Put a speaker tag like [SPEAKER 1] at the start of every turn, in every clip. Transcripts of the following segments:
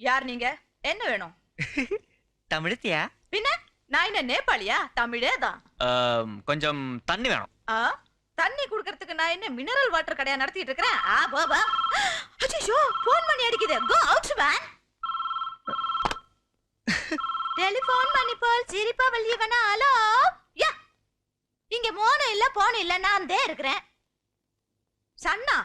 [SPEAKER 1] யார் நீங்க? என்ன வேணும்?
[SPEAKER 2] தமிழத்தியா?
[SPEAKER 1] பின்ன நான் என்ன நேபாளியா? தமிழே தான்.
[SPEAKER 2] கொஞ்சம் தண்ணி வேணும்.
[SPEAKER 1] தண்ணி குடுக்கிறதுக்கு நான் என்ன மினரல் வாட்டர் கடையா நடத்திட்டு இருக்கேன்? அச்சோ, போன் பண்ணி அடிக்குது. Go out man. டெலிபோன் பண்ணி போல் சிரிப்பா வள்ளியவனா? ஹலோ யா, இங்க மோனு இல்ல போன் இல்ல, நான் தே இருக்கிறேன். சன்னா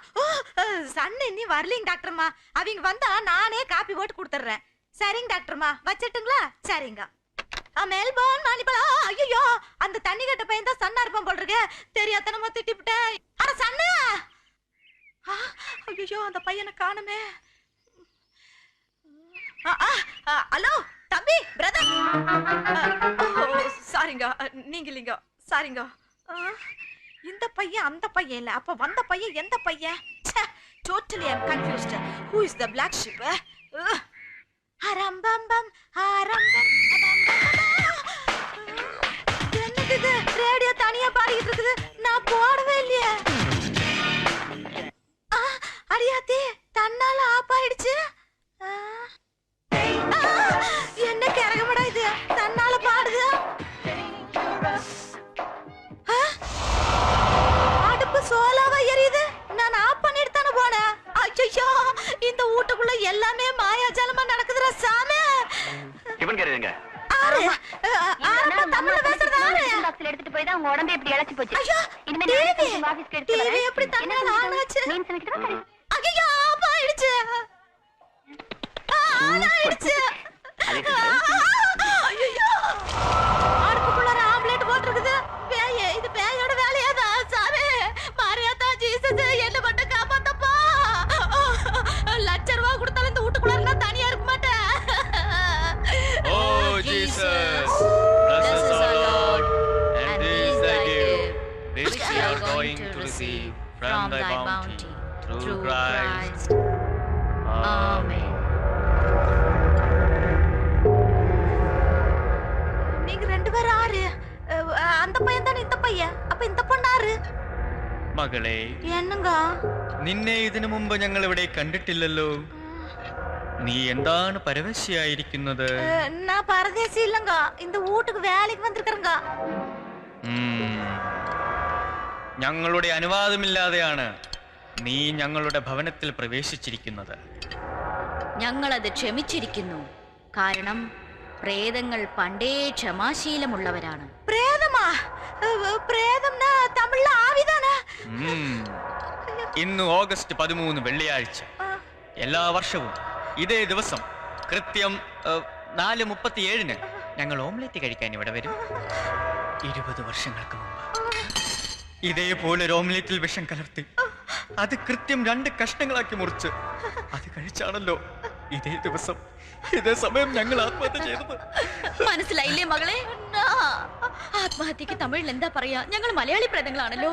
[SPEAKER 1] சன்னு இன்னி வரலிங்க டாக்டர்மா. அவங்க வந்தா நானே காப்பி போட்டு கொடுத்துட்றேன். சரிங்க டாக்டர்மா, வச்சிட்டுங்களா? சரிங்க. மெல்போர்ன் மணிப்பலா. ஐயோ, அந்த தண்ணி கட்ட பையன் தான் சன்னா இருப்பான் போல் இருக்கு. தெரியாதனமா திட்டிவிட்டேன். அட சன்னு! ஐயோ, அந்த பையனை காணுமே. ஹலோ தம்பி, பிரதர். சாரிங்க, நீங்க இல்லைங்க. சாரிங்க. இந்த பையன் அந்த பையன் இல்ல. அப்ப வந்த பையன் எந்த பையன்? Totally I'm confused. Who is the black sheep? ஹரம்பம்பம் ஹரம்பம். என்னது இது? ரேடியோ தனியா பாடிட்டு இருக்குது. நான் போடவே இல்லையே. அடியாத்தி, தன்னால ஆஃப் ஆயிடுச்சு. என்ன கரகமடா இது? தன்னால பாடுது. அடுப்பு சோலாவா எரியுது. நான் ஆஃப் பண்ணிட்டு தானே போனேன். ஐயோ, இந்த வீட்டுக்குள்ள எல்லாமே மாயாஜாலமா நடக்குதுடா சாமி.
[SPEAKER 3] இவன் கேக்குறீங்க?
[SPEAKER 1] தமிழ்ல பேசுறது ஆளு.
[SPEAKER 4] பாக்ஸ்ல எடுத்துட்டு போய் தான் உங்க உடம்பே இப்படி இளைச்சி போச்சு.
[SPEAKER 1] ஐயோ,
[SPEAKER 4] இனிமே நான் ஆபீஸ்க்கு எடுத்து வரேன்.
[SPEAKER 1] டிவி எப்படி தன்னால ஆனாச்சு?
[SPEAKER 4] மீன் சமைக்கிட்டு வரேன்.
[SPEAKER 1] ஐயோ, ஆஃப் ஆயிடுச்சு. ஆனாயிடுச்சு. ஐயோ, அடுப்புக்குள்ள ஆம்லெட் போட்டுருக்குது. பேய், இது பேயோட வேலையாதா சாமி? மாரியாத்தா, ஜீசஸ், என்ன மட்டும் காப்பாத்தப்பா. லட்சம் ரூபாய் கொடுத்தாலும் இந்த வீட்டுக்குள்ள நான் தனியா இருக்க மாட்டேன்.
[SPEAKER 2] Oh Jesus, bless us, O Lord, and this thy gift, which we are going to receive from thy bounty, through Christ. Amen.
[SPEAKER 1] நீங்க ரெண்டு பேரும் ஆறு. அந்த பையன் தானே இந்த பையன். அப்ப இந்த பொண்ணு ஆறு?
[SPEAKER 2] മകളെ,
[SPEAKER 1] என்னங்க?
[SPEAKER 2] നിന്നെ ഇതിനു മുമ്പ് ഞങ്ങൾ ഇവിടെ കണ്ടിട്ടില്ലല്ലോ. നീ എന്താണ് പരവശയായിരിക്കുന്നത്?
[SPEAKER 1] நான் பரதேசி இல்லங்க. இந்த வீட்டுக்கு வேலைக்கு வந்திருக்கறங்க.
[SPEAKER 2] ഞങ്ങളുടെ അനുവാദമില്ലാതെയാണ് നീ ഞങ്ങളുടെ ഭവനത്തിൽ പ്രവേശിച്ചിരിക്കുന്നത്.
[SPEAKER 4] ഞങ്ങളത് ക്ഷമിച്ചിരിക്കുന്നു. കാരണം പ്രേതങ്ങൾ പണ്ടേ ക്ഷമാശീലമുള്ളവരാണ്.
[SPEAKER 1] പ്രേതമാ? പ്രേതംனா തമിഴിൽ ആവിதானே?
[SPEAKER 2] ഇന്ന് ഓഗസ്റ്റ് 13 വെള്ളിയാഴ്ച. എല്ലാ വർഷവും ഇതേ ദിവസം കൃത്യം 4:37 ഞങ്ങൾ ഓംലെറ്റ് കഴിക്കാൻ ഇവിടെ വരും. 20 വർഷങ്ങൾക്ക് മുമ്പ് ഇതേപോലെ ഒരു ഓംലെറ്റിൽ വിഷം കലർത്തി അത് കൃത്യം 2 കഷ്ണങ്ങളാക്കി മുറിച്ച് അത് കഴിച്ചാണല്ലോ ഇതേ ദിവസം ഇതേ സമയം ഞങ്ങൾ ആത്മഹത്യ ചെയ്തത്.
[SPEAKER 4] മനസ്സിലായില്ലേ മകളെ? ആത്മഹത്യക്ക് തമിഴിൽ എന്താ പറയാ? ഞങ്ങൾ മലയാളി പ്രേതങ്ങളാണല്ലോ.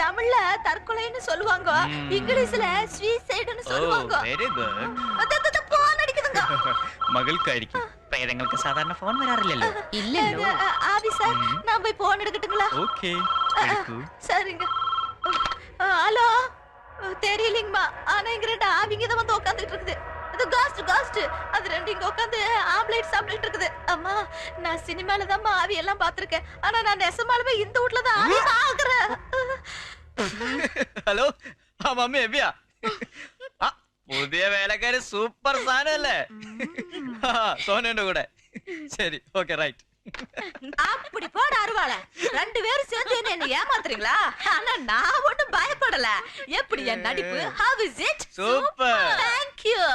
[SPEAKER 1] തമിഴില് തற்கொலைன்னு சொல்லுவாங்க, ഇംഗ്ലീഷില് സൂയിസൈഡ്னு சொல்லுவாங்க.
[SPEAKER 2] Very good.
[SPEAKER 1] അതെ ഫോൺ അടിക്കുന്നുங்க.
[SPEAKER 2] മകൾക്കായിരിക്കും. പ്രേതങ്ങൾക്ക് സാധാരണ ഫോൺ വരാറില്ലല്ലോ.
[SPEAKER 4] ഇല്ലല്ലോ.
[SPEAKER 1] ஆபீசர், நான் போய் போன் எடுக்கட்டுங்களா?
[SPEAKER 2] ஓகே, எடுக்கு.
[SPEAKER 1] சரிங்க. ஹலோ, தெரியலங்கம்மா. ஆனா இங்க ரெண்டு ஆவிங்க தான் வந்து உட்கார்ந்துட்டு இருக்குது. அது காஸ்ட் அது ரெண்டு இங்க உட்கார்ந்து ஆம்லெட் சாப்பிட்டுட்டு இருக்குது. அம்மா, நான் சினிமால தான் ஆவி எல்லாம் பாத்திருக்கேன். ஆனா நான் நெசமாலுமே இந்த வீட்ல தான் ஆவி பாக்குறேன்.
[SPEAKER 2] ഹലോ, ആ മമ്മി എവിയാ? പുതിയ വേലക്കാരി സൂപ്പർ സാധനല്ലേ? സോനന്റെ കൂടെ. ശരി, ഓക്കെ, റൈറ്റ്.
[SPEAKER 1] அப்படி போட அருவாள. ரெண்டு பேரும் சேர்ந்து என்ன ஏமாத்துறீங்களா? ஆனா நான் ஒண்ணும் பயப்படல. எப்படி என் நடிப்பு? How is it?
[SPEAKER 2] Super.
[SPEAKER 1] Thank you.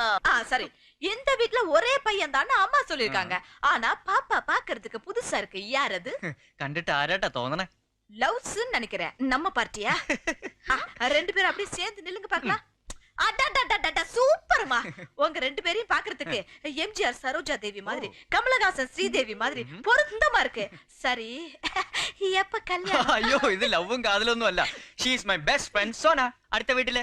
[SPEAKER 1] சரி, இந்த வீட்ல ஒரே பையன் தான் அம்மா சொல்லிருக்காங்க. ஆனா பாப்பா பாக்குறதுக்கு புதுசா இருக்கு. யார் அது?
[SPEAKER 2] கண்டிட்டு ஆராட்டா தோணனே.
[SPEAKER 1] லவ்ஸ் நினைக்கிறேன். நம்ம பார்ட்டியா? ரெண்டு பேரும் அப்படியே சேர்ந்து நில்லுங்க பார்க்கலாம். அடடடடட, சூப்பர்மா. உங்க ரெண்டு பேரையும் பாக்குறதுக்கு எம்ஜிஆர் சரோஜா தேவி மாதிரி, கமலஹாசன் ஸ்ரீதேவி மாதிரி பொருத்தமா இருக்கு. சரி, எப்ப கல்யாணம்?
[SPEAKER 2] ஐயோ, இது லவ்வும் காதலொന്നും അല്ല. She is my best friend Sona. அடுத்த வீட்ல.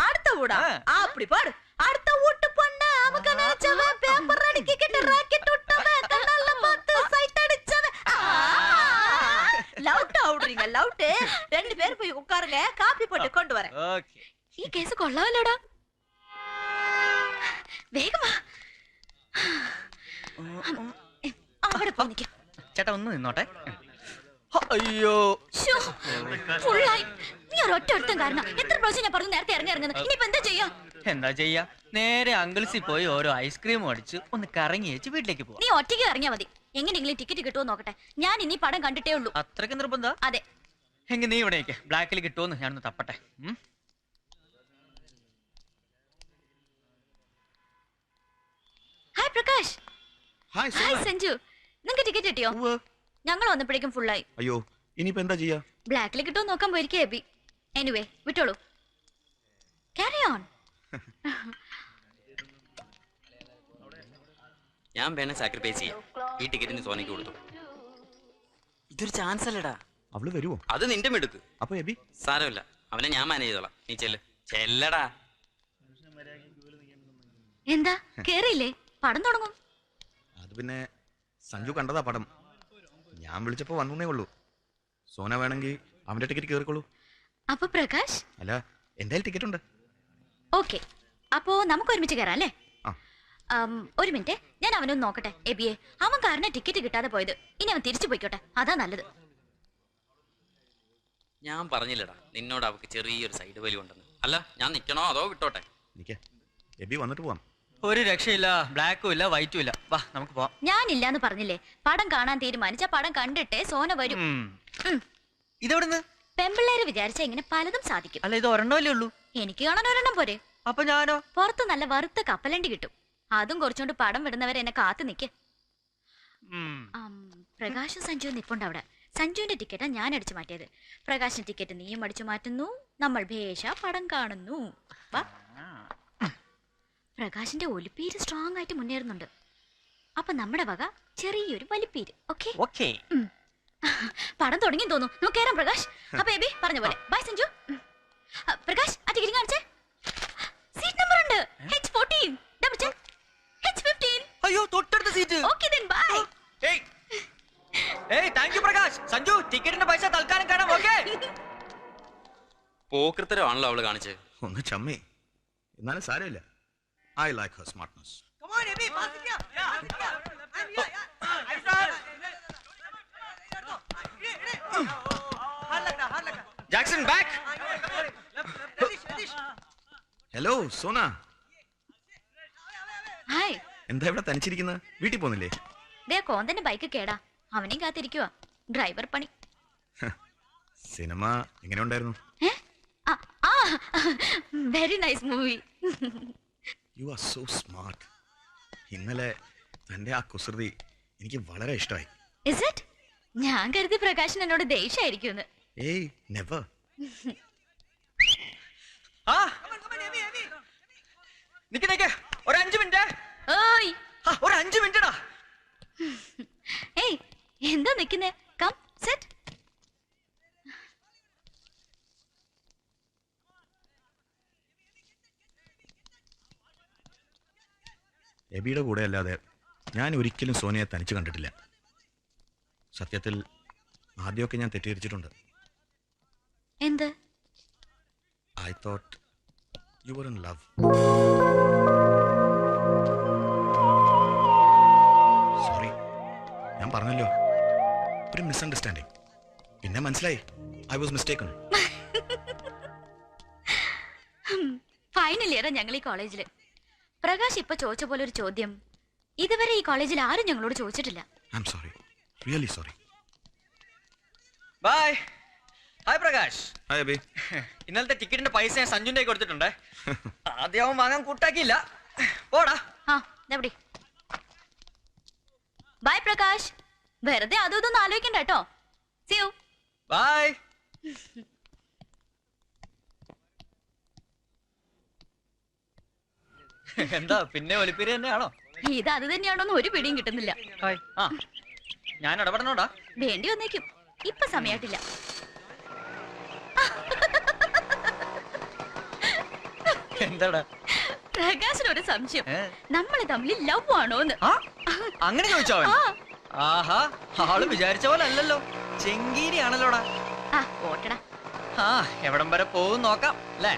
[SPEAKER 1] அடுத்த வீடா? அப்படி பாரு. அடுத்த வீட்டு பொண்ணு அவங்க நினைச்சவன் பேப்பர் அடிக்கிட்டு ராக்கெட் விட்டவன் கண்ணால பார்த்து சைட் அடிச்சவன். லவுட் ஆவுறீங்க, லவுட். ரெண்டு பேரும் போய் உட்காருங்க, காபி போட்டு கொண்டு வரேன்.
[SPEAKER 2] ஓகே.
[SPEAKER 4] ഈ കേസ് കൊള്ളാമല്ലോടാ. വേഗം വാ. അവിടെ പോ നിൽക്കാം.
[SPEAKER 2] ചേട്ടാ ഒന്ന് നിന്നോട്ടെ. അയ്യോ
[SPEAKER 4] ഫുള്ളായി. നീ ഒരൊറ്റ ഒരുത്തം കാരണം എത്ര പ്രാവശ്യം ഞാൻ പറഞ്ഞു നേരത്തെ ഇറങ്ങുന്നത്. ഇനിയിപ്പോ എന്താ ചെയ്യാ?
[SPEAKER 2] എന്താ ചെയ്യാ, നേരെ അങ്കിൾസിൽ പോയി ഓരോ ഐസ്ക്രീം അടിച്ച് ഒന്ന് കറങ്ങി വെച്ച് വീട്ടിലേക്ക് പോവാ.
[SPEAKER 4] നീ ഒറ്റയ്ക്ക് ഇറങ്ങിയാ മതി. എങ്ങനെയെങ്കിലും ടിക്കറ്റ് കിട്ടുമോ നോക്കട്ടെ. ഞാൻ ഇനി പടം കണ്ടിട്ടേ ഉള്ളൂ.
[SPEAKER 2] അത്രയ്ക്ക് നിർബന്ധം?
[SPEAKER 4] അതെ.
[SPEAKER 2] എങ്കിൽ നീ ഇവിടെ ബ്ലാക്കിൽ കിട്ടുമെന്ന് ഞാനൊന്ന് തപ്പട്ടെ.
[SPEAKER 4] Hi Prakash.
[SPEAKER 5] Hi
[SPEAKER 4] hi Sanju. നിങ്ങൾക്ക് ടിക്കറ്റ് കിട്ടിയോ? ഞങ്ങൾ വന്നപ്പോഴേക്കും ഫുള്ളായി.
[SPEAKER 5] അയ്യോ ഇനിയിപ്പോ എന്താ ചെയ്യാ?
[SPEAKER 4] ബ്ലാക്കിൽ കിട്ടുമോ നോക്കാൻ പോയിരിക്കേ എബി. എനിവേ വിട്ടോളൂ. Carry on.
[SPEAKER 6] ഞാൻ വേണേ സാക്രിഫൈസ് ചെയ്യാം. ഈ ടിക്കറ്റിന് സോനയ്ക്ക് കൊടുത്തു. ഇതൊരു ചാൻസ് അല്ലടാ.
[SPEAKER 5] അവള് വരുവോ?
[SPEAKER 6] അത് നിന്റെ മെടുക്ക്.
[SPEAKER 5] അപ്പൊ എബി?
[SPEAKER 6] സാരമില്ല, അവനെ ഞാൻ മാനേജ് ചെയ്തോളാം. നീ ചെല്ലടാ.
[SPEAKER 4] എന്താ കേറിയില്ലേ? പടം തുടങ്ങും.
[SPEAKER 5] അത് പിന്നെ സഞ്ജു കണ്ടതാ പടം. ഞാൻ വിളിച്ചപ്പോ വന്നേ ഉള്ളൂ. സോന വേണമെങ്കിൽ അവന്റെ ടിക്കറ്റ് കേറിക്കോളൂ.
[SPEAKER 4] അപ്പൊ പ്രകാശ്?
[SPEAKER 5] അല്ല എന്തായാലും ടിക്കറ്റ് ഉണ്ട്.
[SPEAKER 4] ഓക്കെ, അപ്പോ നമുക്ക് ഒരുമിച്ച് കയറാം അല്ലേ? ഒരു മിനിറ്റ്, ഞാൻ അവനൊന്ന് നോക്കട്ടെ. എബിയെ, അവൻ കാരണം ടിക്കറ്റ് കിട്ടാതെ പോയത്. ഇനി അവൻ തിരിച്ചു പോയിക്കോട്ടെ, അതാ നല്ലത്.
[SPEAKER 6] ഞാൻ പറഞ്ഞില്ലടാ നിന്നോട് അവക്ക് ചെറിയൊരു സൈഡ് വലി ഉണ്ടെന്ന്. അല്ല ഞാൻ നിക്കണോ അതോ വിട്ടോട്ടെ?
[SPEAKER 5] നിക്കേ, എബി വന്നിട്ട് പോവാം.
[SPEAKER 2] ഒരു രക്ഷയില്ല, ബ്ലാക്കും ഇല്ല വൈറ്റും ഇല്ല. വാ നമുക്ക് പോവാം.
[SPEAKER 4] ഞാനില്ലാന്ന് പറഞ്ഞില്ലേ? പടം കാണാൻ തീരുമാനിച്ച പടം കണ്ടിട്ടേ സോന വരും.
[SPEAKER 2] ഇതെവിടുന്ന്?
[SPEAKER 4] പെമ്പിള്ളേര് വിചാരിച്ച ഇങ്ങനെ പലതും സാധിക്കും.
[SPEAKER 2] അല്ല ഇത് ഒരെണ്ണമല്ലേ ഉള്ളൂ.
[SPEAKER 4] എനിക്ക് കാണാൻ ഒരെണ്ണം പോരെ.
[SPEAKER 2] അപ്പൊ ഞാനോ?
[SPEAKER 4] പുറത്ത് നല്ല വറുത്ത കപ്പലണ്ടി കിട്ടും. അതും കുറച്ചുകൊണ്ട് പടം വിടുന്നവരെ എന്നെ കാത്തു നിൽക്കേ. പ്രകാശും സഞ്ജു നിപ്പുണ്ട് അവിടെ. സഞ്ജുവിന്റെ ടിക്കറ്റാ ഞാൻ അടിച്ചു മാറ്റിയത്. പ്രകാശിന്റെ ടിക്കറ്റ് നീയും അടിച്ചു മാറ്റുന്നു. നമ്മൾ ഭേഷ പടം കാണുന്നു. വാ. പ്രകാശിന്റെ ഒലിപ്പീര് സ്ട്രോങ് ആയിട്ട് മുന്നേറുന്നുണ്ട്. അപ്പൊ നമ്മുടെ വക ചെറിയൊരു വലിപ്പീര്. ഓക്കെ. പടം തുടങ്ങി തോന്നുന്നു. നമുക്ക് കയറാം പ്രകാശ്. അപ്പൊ എബി പറഞ്ഞ പോലെ ബൈ സഞ്ജു. പ്രകാശ് ആ ടിക്കറ്റ് കാണിച്ചേ. സീറ്റ് നമ്പർ ഉണ്ട്. H14. Double check. H15.
[SPEAKER 2] അയ്യോ തൊട്ടടുത്ത സീറ്റ്.
[SPEAKER 4] Okay then bye.
[SPEAKER 2] ഏയ് താങ്ക് യു പ്രകാശ്. സഞ്ജു ടിക്കറ്റിന്റെ പൈസ തൽക്കാലം കാണാം. ഓക്കേ.
[SPEAKER 6] പോക്കൃത്തരമാണല്ലോ അവള് കാണിച്ചത്.
[SPEAKER 5] ഒന്ന് ചമ്മേ, എന്നാലും സാരമില്ല. I like her smartness.
[SPEAKER 2] Jackson back.
[SPEAKER 5] Hello Sona.
[SPEAKER 4] Hi.
[SPEAKER 5] എന്താ ഇവിടെ തനിച്ചിരിക്കുന്നത്? വീട്ടിൽ പോന്നില്ലേ?
[SPEAKER 4] ദേ കോന്തന്റെ ബൈക്ക് കേടാ. അവനെയും കാത്തിരിക്കുവാ. ഡ്രൈവർ പണി.
[SPEAKER 5] സിനിമ എങ്ങനെ ഉണ്ടായിരുന്നു?
[SPEAKER 4] Very nice movie.
[SPEAKER 5] You are so smart. ഇന്നലെ തന്റെ ആ കുസൃതി എനിക്ക് വളരെ ഇഷ്ടമായി.
[SPEAKER 4] Is it? ഞാൻ കരുതി പ്രകാശൻ എന്നോട് ദേഷ്യായിരിക്കുമെന്ന്.
[SPEAKER 5] ഏയ് നെവർ.
[SPEAKER 2] നിക്ക് ഒരു 5 മിനിറ്റ്.
[SPEAKER 4] ഓയ്
[SPEAKER 2] ഒരു 5 മിനിറ്റടാ.
[SPEAKER 4] ഏയ് എന്താ നിക്കുന്നേ? Come set.
[SPEAKER 5] എബിയുടെ കൂടെ അല്ലാതെ ഞാൻ ഒരിക്കലും സോനയെ തനിച്ച് കണ്ടിട്ടില്ല. സത്യത്തിൽ ആദ്യമൊക്കെ ഞാൻ തെറ്റിദ്ധരിച്ചിട്ടുണ്ട്.
[SPEAKER 4] എന്ത്?
[SPEAKER 5] I thought you were in love. Sorry, ഞാൻ പറഞ്ഞല്ലോ, ഒരു മിസ്അണ്ടർസ്റ്റാൻഡിങ്. പിന്നെ മനസ്സിലായി ഐ വാസ് മിസ്റ്റേക്കൺ.
[SPEAKER 4] ഫൈനൽ ഇയറാ ഞങ്ങൾ ഈ കോളേജില്. പ്രകാശ് ഇപ്പൊ ചോദിച്ച പോലെ ഒരു ചോദ്യം ഇതുവരെ ഈ കോളേജിൽ ആരും ഞങ്ങളോട് ചോദിച്ചിട്ടില്ല.
[SPEAKER 5] I am sorry, really sorry.
[SPEAKER 2] Bye. Hi Prakash.
[SPEAKER 5] Hi Abi.
[SPEAKER 2] ഇന്നലത്തെ ടിക്കറ്റിന്റെ പൈസ ഞാൻ സഞ്ജുന്റെ കൊടുത്തിട്ടുണ്ട്. ആദ്യം അവൻ വാങ്ങാൻ കൂട്ടാക്കിയില്ല. പോടാ.
[SPEAKER 4] എവിടെ? ബൈ പ്രകാശ്. വെറുതെ അതും ഇതൊന്നും ആലോചിക്കണ്ട കേട്ടോ. See you.
[SPEAKER 2] ബൈ. എന്താ പിന്നെ ഒലിപ്പേര് തന്നെയാണോ?
[SPEAKER 4] ഇത് അത് തന്നെയാണോന്ന് ഒരു പിടിയും കിട്ടുന്നില്ല.
[SPEAKER 2] ഞാൻ ഇടപെടണോടാ.
[SPEAKER 4] വേണ്ടി വന്നേക്കും. ഇപ്പൊ സമയായിട്ടില്ല.
[SPEAKER 2] എന്താടാ?
[SPEAKER 4] പ്രകാശിന് ഒരു സംശയം, നമ്മള് തമ്മിൽ ലവ് ആണോന്ന്.
[SPEAKER 2] അങ്ങനെ ചോദിച്ചോ? ആഹാ, ആള് വിചാരിച്ച പോലെ അല്ലല്ലോ. ചെങ്കീരി ആണല്ലോടാ.
[SPEAKER 4] ഓട്ടടാ.
[SPEAKER 2] എവിടം വരെ പോകും നോക്കാം അല്ലേ?